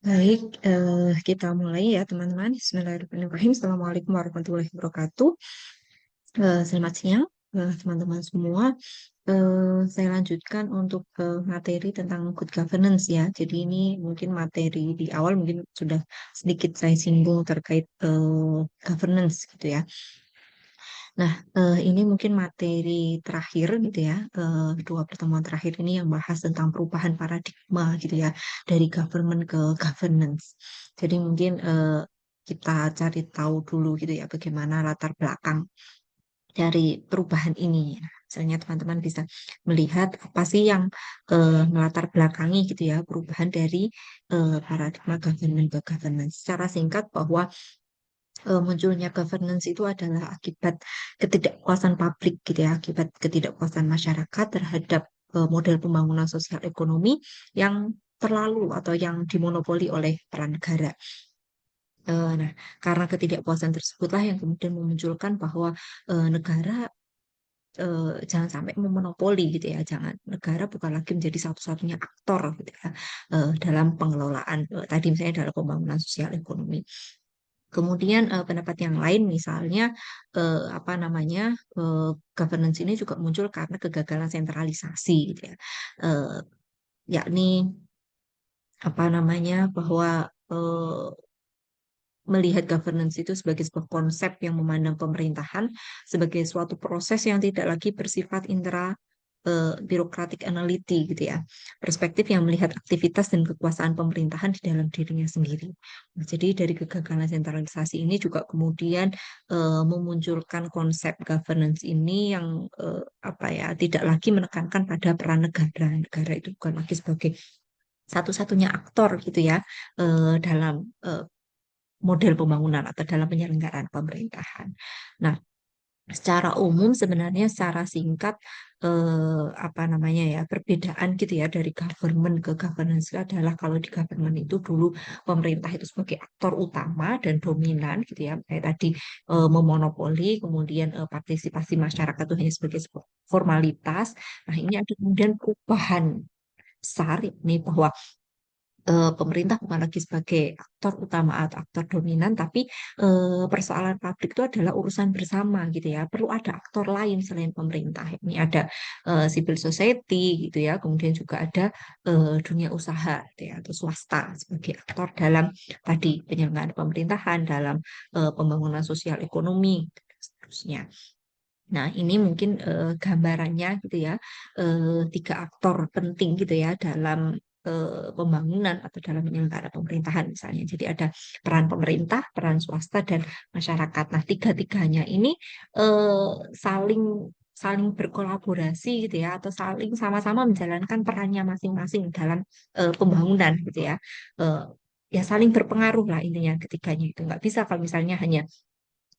Baik, kita mulai ya teman-teman. Bismillahirrahmanirrahim. Assalamualaikum warahmatullahi wabarakatuh. Selamat siang teman-teman semua. Saya lanjutkan untuk materi tentang good governance ya. Jadi ini mungkin materi di awal mungkin sudah sedikit saya singgung terkait governance gitu ya. Nah, ini mungkin materi terakhir gitu ya, dua pertemuan terakhir ini yang bahas tentang perubahan paradigma gitu ya, dari government ke governance. Jadi mungkin kita cari tahu dulu gitu ya, bagaimana latar belakang dari perubahan ini. Nah, misalnya teman-teman bisa melihat apa sih yang melatar belakangi gitu ya, perubahan dari paradigma government ke governance. Secara singkat bahwa munculnya governance itu adalah akibat ketidakpuasan publik gitu ya, akibat ketidakpuasan masyarakat terhadap model pembangunan sosial ekonomi yang terlalu atau yang dimonopoli oleh peran negara. Nah, karena ketidakpuasan tersebutlah yang kemudian memunculkan bahwa negara jangan sampai memonopoli gitu ya, jangan negara bukan lagi menjadi satu-satunya aktor gitu ya dalam pengelolaan tadi misalnya dalam pembangunan sosial ekonomi. Kemudian pendapat yang lain misalnya apa namanya governance ini juga muncul karena kegagalan sentralisasi gitu ya. Eh, Yakni apa namanya bahwa eh, melihat governance itu sebagai sebuah konsep yang memandang pemerintahan sebagai suatu proses yang tidak lagi bersifat birokratik analiti gitu ya. Perspektif yang melihat aktivitas dan kekuasaan pemerintahan di dalam dirinya sendiri. Nah, jadi dari kegagalan sentralisasi ini juga kemudian memunculkan konsep governance ini yang apa ya tidak lagi menekankan pada peran negara. Negara itu bukan lagi sebagai satu-satunya aktor gitu ya dalam model pembangunan atau dalam penyelenggaraan pemerintahan. Nah, secara umum sebenarnya secara singkat apa namanya ya perbedaan gitu ya dari government ke governance itu adalah kalau di government itu dulu pemerintah itu sebagai aktor utama dan dominan gitu ya kayak tadi memonopoli kemudian partisipasi masyarakat itu hanya sebagai sebuah formalitas. Nah, ini ada kemudian perubahan besar ini bahwa pemerintah bukan lagi sebagai aktor utama atau aktor dominan, tapi persoalan publik itu adalah urusan bersama gitu ya. Perlu ada aktor lain selain pemerintah. Ini ada civil society gitu ya, kemudian juga ada dunia usaha gitu ya, atau swasta sebagai aktor dalam tadi penyelenggaraan pemerintahan, dalam pembangunan sosial ekonomi dan seterusnya. Nah, ini mungkin gambarannya gitu ya, tiga aktor penting gitu ya dalam pembangunan atau dalam penyelenggaraan pemerintahan misalnya. Jadi ada peran pemerintah, peran swasta, dan masyarakat. Nah, tiga-tiganya ini saling saling berkolaborasi gitu ya, atau saling sama-sama menjalankan perannya masing-masing dalam pembangunan gitu ya. Eh, Ya saling berpengaruh lah intinya ketiganya itu. Nggak bisa kalau misalnya hanya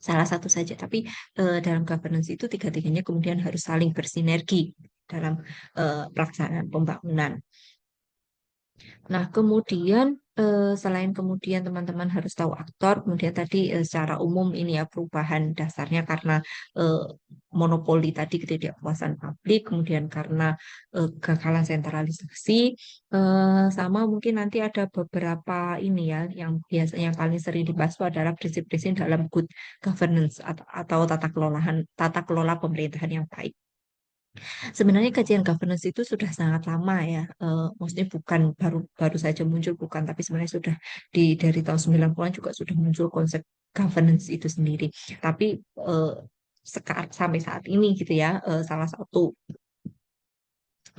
salah satu saja, tapi dalam governance itu tiga-tiganya kemudian harus saling bersinergi dalam pelaksanaan pembangunan. Nah, kemudian selain kemudian teman-teman harus tahu aktor, kemudian tadi secara umum ini ya perubahan dasarnya karena eh, monopoli tadi ketidakpuasan publik, kemudian karena kegagalan sentralisasi, sama mungkin nanti ada beberapa ini ya yang biasanya yang paling sering dibahas itu adalah prinsip-prinsip dalam good governance atau tata kelola pemerintahan yang baik. Sebenarnya kajian governance itu sudah sangat lama ya. Maksudnya bukan baru baru saja muncul bukan, tapi sebenarnya sudah dari tahun 90-an juga sudah muncul konsep governance itu sendiri. Tapi sekarang sampai saat ini gitu ya, salah satu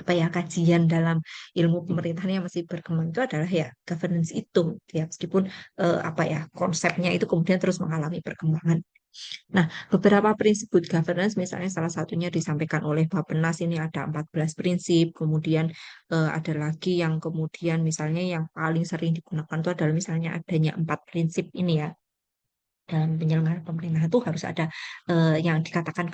apa ya kajian dalam ilmu pemerintahan yang masih berkembang itu adalah ya governance itu ya meskipun apa ya konsepnya itu kemudian terus mengalami perkembangan. Nah, beberapa prinsip good governance, misalnya salah satunya disampaikan oleh Bappenas, ini ada 14 prinsip, kemudian ada lagi yang kemudian misalnya yang paling sering digunakan itu adalah misalnya adanya 4 prinsip ini ya, dalam penyelenggaraan pemerintahan itu harus ada yang dikatakan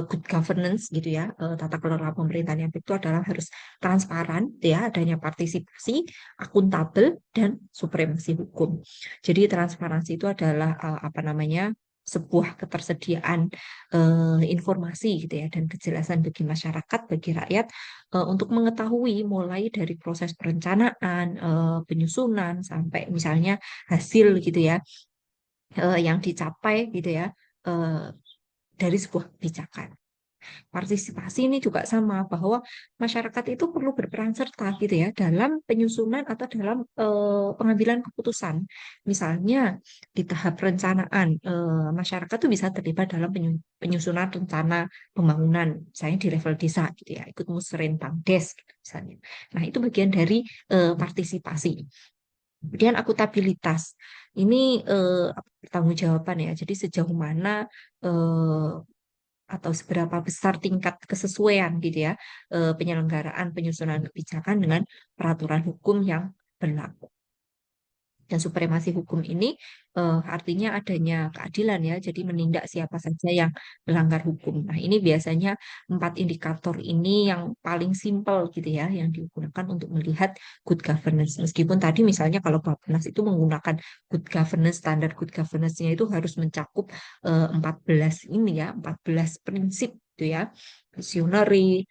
good governance gitu ya, tata kelola pemerintahan yang baik itu adalah harus transparan, ya, adanya partisipasi, akuntabel, dan supremasi hukum. Jadi transparansi itu adalah apa namanya? sebuah ketersediaan informasi gitu ya dan kejelasan bagi masyarakat, bagi rakyat untuk mengetahui mulai dari proses perencanaan, penyusunan sampai misalnya hasil gitu ya yang dicapai gitu ya eh, dari sebuah kebijakan. Partisipasi ini juga sama bahwa masyarakat itu perlu berperan serta gitu ya dalam penyusunan atau dalam pengambilan keputusan. Misalnya di tahap perencanaan masyarakat tuh bisa terlibat dalam penyusunan rencana pembangunan, misalnya di level desa gitu ya, ikut musren Pamdes gitu, misalnya. Nah, itu bagian dari partisipasi. Kemudian akuntabilitas. Ini pertanggungjawaban ya. Jadi sejauh mana eh, atau seberapa besar tingkat kesesuaian gitu ya penyelenggaraan penyusunan kebijakan dengan peraturan hukum yang berlaku. Dan supremasi hukum ini artinya adanya keadilan ya, jadi menindak siapa saja yang melanggar hukum. Nah, ini biasanya 4 indikator ini yang paling simpel gitu ya, yang digunakan untuk melihat good governance. Meskipun tadi misalnya kalau Bappenas itu menggunakan good governance, standar good governance-nya itu harus mencakup 14 ini ya, 14 prinsip gitu ya. Visionary,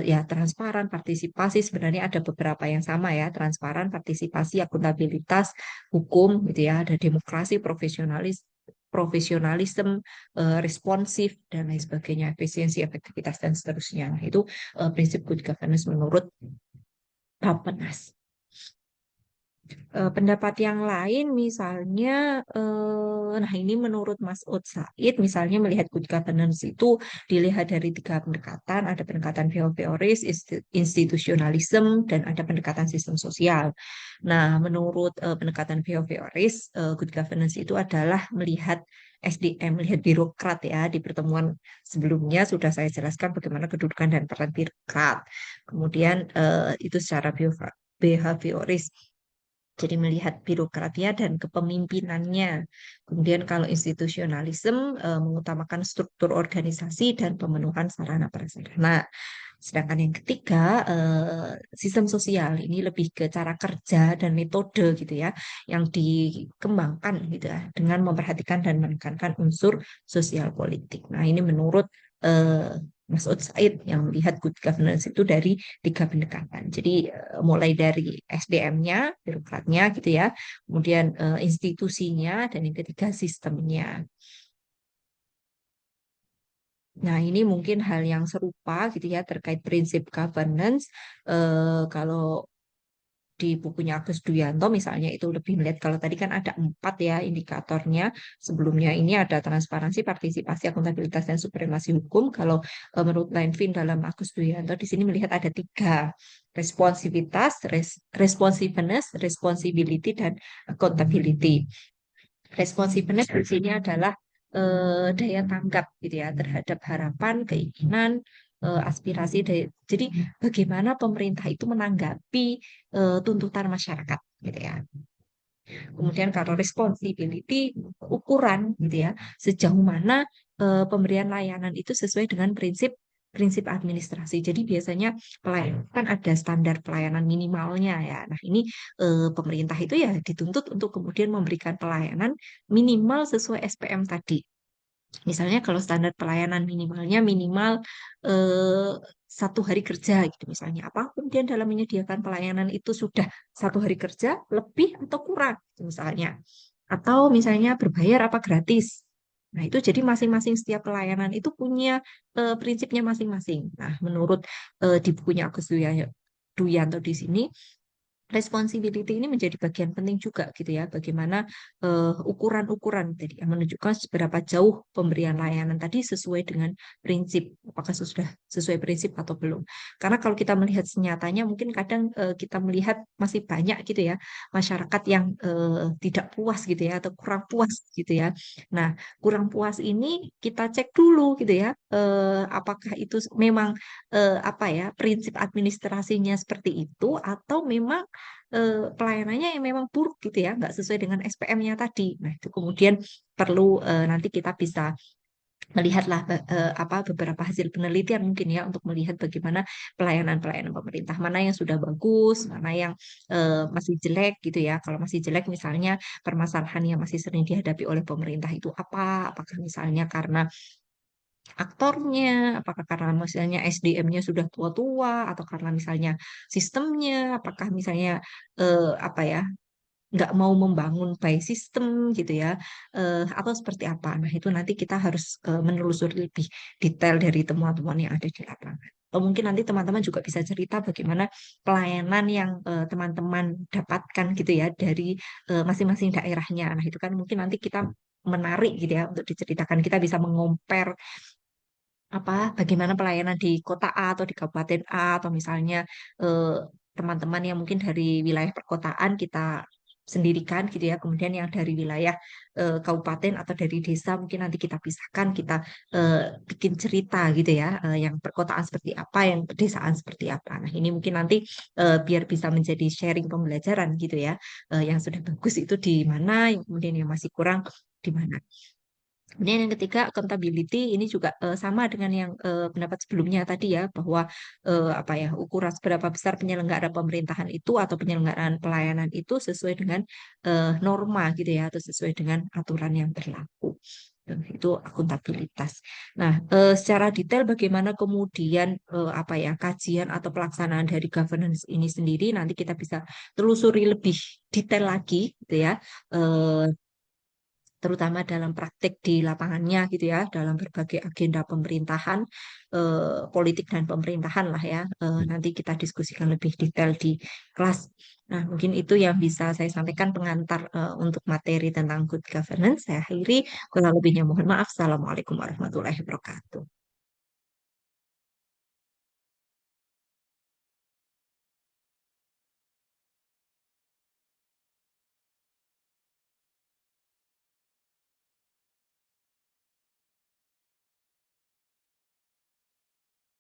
ya transparan, partisipasi sebenarnya ada beberapa yang sama ya, transparan, partisipasi, akuntabilitas, hukum gitu ya, ada demokrasi, profesionalisme, responsif dan lain sebagainya, efisiensi, efektivitas dan seterusnya. Nah, itu prinsip good governance menurut Bappenas. Pendapat yang lain misalnya nah ini menurut Mas Ud Said misalnya melihat good governance itu dilihat dari 3 pendekatan, ada pendekatan behavioris, institutionalism, dan ada pendekatan sistem sosial. Nah, menurut pendekatan behavioris, good governance itu adalah melihat SDM, melihat birokrat ya. Di pertemuan sebelumnya sudah saya jelaskan bagaimana kedudukan dan peran birokrat. Kemudian itu secara behavioris, jadi melihat birokratnya dan kepemimpinannya. Kemudian kalau institusionalisme mengutamakan struktur organisasi dan pemenuhan sarana prasarana. Sedangkan yang ketiga, sistem sosial ini lebih ke cara kerja dan metode gitu ya, yang dikembangkan gitu ya, dengan memperhatikan dan menekankan unsur sosial politik. Nah, ini menurut eh, Mas Ud Said yang melihat good governance itu dari 3 pendekatan. Jadi mulai dari SDM-nya, birokratnya gitu ya, kemudian institusinya, dan yang ketiga sistemnya. Nah, ini mungkin hal yang serupa gitu ya terkait prinsip governance. Kalau di bukunya Agus Duyanto misalnya itu lebih melihat kalau tadi kan ada 4 ya indikatornya. Sebelumnya ini ada transparansi, partisipasi, akuntabilitas, dan supremasi hukum. Kalau menurut Lenvin dalam Agus Duyanto di sini melihat ada 3. Responsivitas, responsiveness, responsibility, dan accountability. Responsiveness di sini adalah daya tanggap gitu ya terhadap harapan, keinginan, aspirasi dari. Jadi bagaimana pemerintah itu menanggapi tuntutan masyarakat gitu ya. Kemudian kalau responsibility ukuran gitu ya, sejauh mana pemberian layanan itu sesuai dengan prinsip prinsip administrasi. Jadi biasanya pelayanan kan ada standar pelayanan minimalnya ya. Nah, ini pemerintah itu ya dituntut untuk kemudian memberikan pelayanan minimal sesuai SPM tadi. Misalnya kalau standar pelayanan minimalnya minimal eh, 1 hari kerja gitu misalnya. Apa kemudian dalam menyediakan pelayanan itu sudah 1 hari kerja lebih atau kurang gitu misalnya. Atau misalnya berbayar apa gratis. Nah, itu jadi masing-masing setiap pelayanan itu punya prinsipnya masing-masing. Nah, menurut di bukunya Agus Duyanto di sini responsibility ini menjadi bagian penting juga gitu ya, bagaimana ukuran-ukuran tadi yang menunjukkan seberapa jauh pemberian layanan tadi sesuai dengan prinsip, apakah sudah sesuai prinsip atau belum. Karena kalau kita melihat senyatanya mungkin kadang kita melihat masih banyak gitu ya masyarakat yang tidak puas gitu ya atau kurang puas gitu ya. Nah, kurang puas ini kita cek dulu gitu ya, apakah itu memang apa ya prinsip administrasinya seperti itu atau memang pelayanannya yang memang buruk gitu ya, nggak sesuai dengan SPM-nya tadi. Nah, itu kemudian perlu nanti kita bisa melihatlah apa beberapa hasil penelitian mungkin ya untuk melihat bagaimana pelayanan-pelayanan pemerintah mana yang sudah bagus, mana yang masih jelek gitu ya. Kalau masih jelek misalnya permasalahan yang masih sering dihadapi oleh pemerintah itu apa? Apakah misalnya karena aktornya, apakah karena misalnya SDM-nya sudah tua-tua atau karena misalnya sistemnya, apakah misalnya apa ya nggak mau membangun by system gitu ya, atau seperti apa. Nah, itu nanti kita harus menelusuri lebih detail dari temuan-temuan yang ada di lapangan. Atau mungkin nanti teman-teman juga bisa cerita bagaimana pelayanan yang teman-teman dapatkan gitu ya dari masing-masing daerahnya. Nah, itu kan mungkin nanti kita menarik gitu ya untuk diceritakan. Kita bisa mengompar apa bagaimana pelayanan di kota A atau di kabupaten A atau misalnya eh, teman-teman yang mungkin dari wilayah perkotaan kita sendirikan gitu ya, kemudian yang dari wilayah kabupaten atau dari desa mungkin nanti kita pisahkan, kita eh, bikin cerita gitu ya, yang perkotaan seperti apa, yang pedesaan seperti apa. Nah, ini mungkin nanti biar bisa menjadi sharing pembelajaran gitu ya, yang sudah bagus itu di mana, yang kemudian yang masih kurang di mana. Kemudian yang ketiga, accountability ini juga sama dengan yang pendapat sebelumnya tadi ya, bahwa apa ya ukuran seberapa besar penyelenggara pemerintahan itu atau penyelenggaraan pelayanan itu sesuai dengan norma gitu ya, atau sesuai dengan aturan yang berlaku. Itu akuntabilitas. Nah, secara detail bagaimana kemudian apa ya kajian atau pelaksanaan dari governance ini sendiri nanti kita bisa telusuri lebih detail lagi gitu ya. Eh, Terutama dalam praktek di lapangannya gitu ya, dalam berbagai agenda pemerintahan, politik dan pemerintahan lah ya. Nanti kita diskusikan lebih detail di kelas. Nah, mungkin itu yang bisa saya sampaikan pengantar untuk materi tentang good governance. Saya akhiri, kurang lebihnya mohon maaf. Assalamualaikum warahmatullahi wabarakatuh.